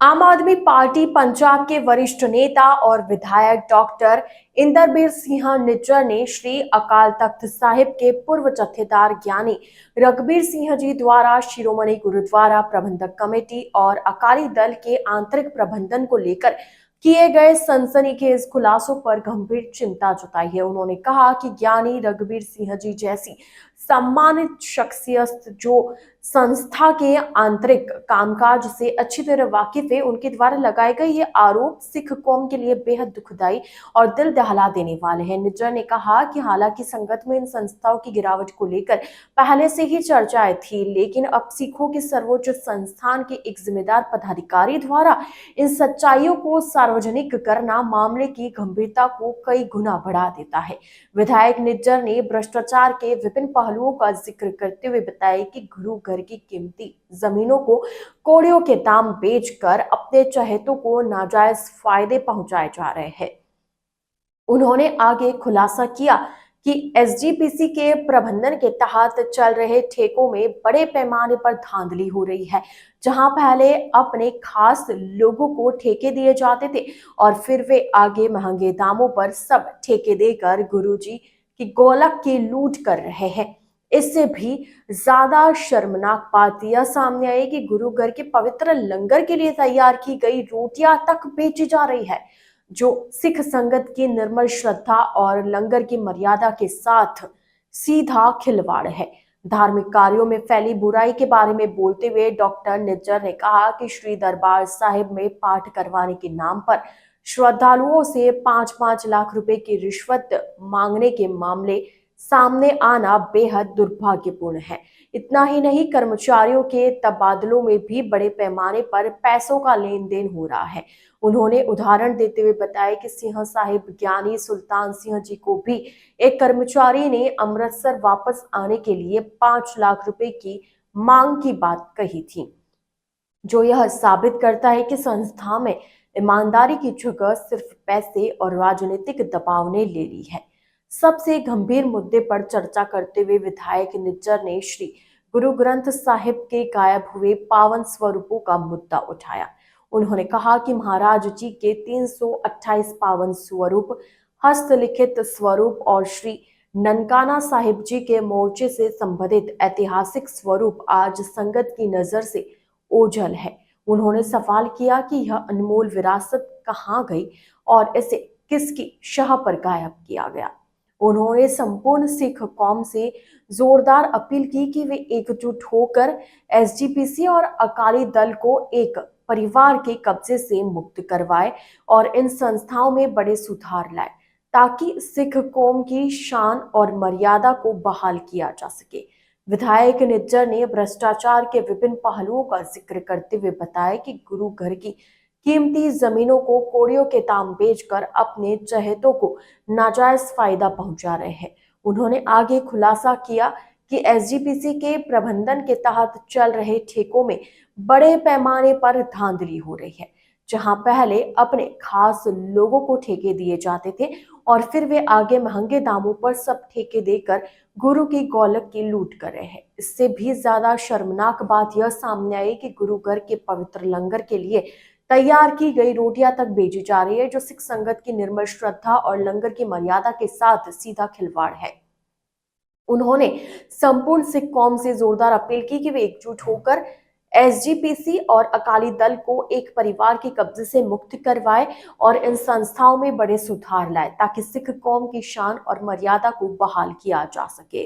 आम आदमी पार्टी पंजाब के वरिष्ठ नेता और विधायक डॉक्टर इंदरबीर सिंह निज्जर ने श्री अकाल तख्त साहिब के पूर्व जत्थेदार ज्ञानी रघबीर सिंह जी द्वारा शिरोमणि गुरुद्वारा प्रबंधक कमेटी और अकाली दल के आंतरिक प्रबंधन को लेकर किए गए सनसनीखेज खुलासों पर गंभीर चिंता जताई है। उन्होंने कहा कि ज्ञानी रघबीर सिंह जी जैसी सम्मानित शख्सियत जो संस्था के आंतरिक कामकाज से अच्छी तरह वाकिफ है, उनके द्वारा लगाए गए ये आरोप सिख कौम के लिए बेहद दुखदाई और दिल दहला देने वाले हैं। निज्जर ने कहा कि हालांकि संगत में इन संस्थाओं की गिरावट को लेकर पहले से ही चर्चाएं थी, लेकिन अब सिखों के सर्वोच्च संस्थान के एक जिम्मेदार पदाधिकारी द्वारा इन सच्चाइयों को सार्वजनिक करना मामले की गंभीरता को कई गुना बढ़ा देता है। विधायक निज्जर ने भ्रष्टाचार के विभिन्न पहलुओं का जिक्र करते हुए बताया कि गुरु घर की कीमती जमीनों को कौड़ियों के दाम बेचकर अपने चहेतों को नाजायज फायदे पहुंचाए जा रहे हैं। उन्होंने आगे खुलासा किया कि एसजीपीसी के प्रबंधन के तहत चल रहे ठेकों में बड़े पैमाने पर धांधली हो रही है। जहां पहले अपने खास लोगों को ठेके दिए जाते थे और फिर वे आगे महंगे दामों पर सब ठेके देकर गुरुजी की गोलक की लूट कर रहे हैं। इससे भी ज्यादा शर्मनाक बात यह सामने आई कि गुरु घर के पवित्र लंगर के लिए तैयार की गई रोटियां तक बेची जा रही है, जो सिख संगत की निर्मल श्रद्धा और लंगर की मर्यादा के साथ सीधा खिलवाड़ है। धार्मिक कार्यों में फैली बुराई के बारे में बोलते हुए डॉक्टर निज्जर ने कहा कि श्री दरबार साहिब में पाठ करवाने के नाम पर श्रद्धालुओं से 5-5 लाख रुपए की रिश्वत मांगने के मामले सामने आना बेहद दुर्भाग्यपूर्ण है। इतना ही नहीं, कर्मचारियों के तबादलों में भी बड़े पैमाने पर पैसों का लेन देन हो रहा है। उन्होंने उदाहरण देते हुए बताया कि सिंह साहिब ज्ञानी सुल्तान सिंह जी को भी एक कर्मचारी ने अमृतसर वापस आने के लिए 5 लाख रुपए की मांग की बात कही थी, जो यह साबित करता है कि संस्था में ईमानदारी की जगह सिर्फ पैसे और राजनीतिक दबाव ने ले ली है। सबसे गंभीर मुद्दे पर चर्चा करते हुए विधायक निज्जर ने श्री गुरु ग्रंथ साहिब के गायब हुए पावन स्वरूपों का मुद्दा उठाया। उन्होंने कहा कि महाराज जी के 328 पावन स्वरूप, हस्तलिखित स्वरूप और श्री ननकाना साहिब जी के मोर्चे से संबंधित ऐतिहासिक स्वरूप आज संगत की नजर से ओझल है। उन्होंने सवाल किया कि यह अनमोल विरासत कहाँ गई और इसे किसकी शाह पर गायब किया गया। उन्होंने संपूर्ण सिख कौम से जोरदार अपील की कि वे एकजुट होकर एसजीपीसी और अकाली दल को एक परिवार के कब्जे से मुक्त करवाए और इन संस्थाओं में बड़े सुधार लाए, ताकि सिख कौम की शान और मर्यादा को बहाल किया जा सके। विधायक निज्जर ने भ्रष्टाचार के विभिन्न पहलुओं का जिक्र करते हुए बताया कि गुरु घर की कीमती जमीनों को कौड़ियों के दाम बेचकर अपने चहेतों को नाजायज फायदा पहुंचा रहे हैं। उन्होंने आगे खुलासा किया कि एसजीपीसी के प्रबंधन के तहत चल रहे ठेकों में बड़े पैमाने पर धांधली हो रही है। जहां पहले अपने खास लोगों को ठेके दिए जाते थे और फिर वे आगे महंगे दामों पर सब ठेके देकर गुरु की गोलक की लूट कर रहे हैं। इससे भी ज्यादा शर्मनाक बात यह सामने आई कि गुरु घर के पवित्र लंगर के लिए तैयार की गई रोटियां तक बेची जा रही है, जो सिख संगत की निर्मल श्रद्धा और लंगर की मर्यादा के साथ सीधा खिलवाड़ है। उन्होंने संपूर्ण सिख कौम से जोरदार अपील की कि वे एकजुट होकर एसजीपीसी और अकाली दल को एक परिवार के कब्जे से मुक्त करवाए और इन संस्थाओं में बड़े सुधार लाए, ताकि सिख कौम की शान और मर्यादा को बहाल किया जा सके।